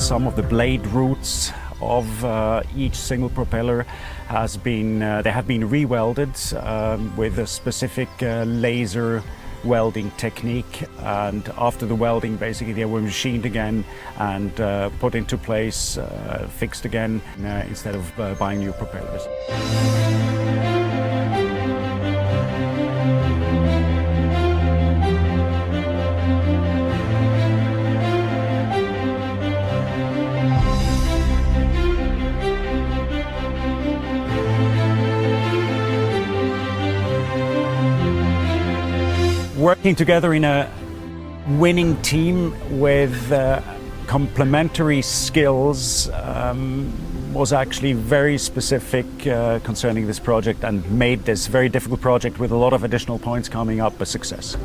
some of the blade roots of each single propeller they have been re-welded with a specific laser welding technique, and after the welding basically they were machined again and put into place, fixed again, instead of buying new propellers. Working together in a winning team with complementary skills was actually very specific concerning this project, and made this very difficult project with a lot of additional points coming up a success.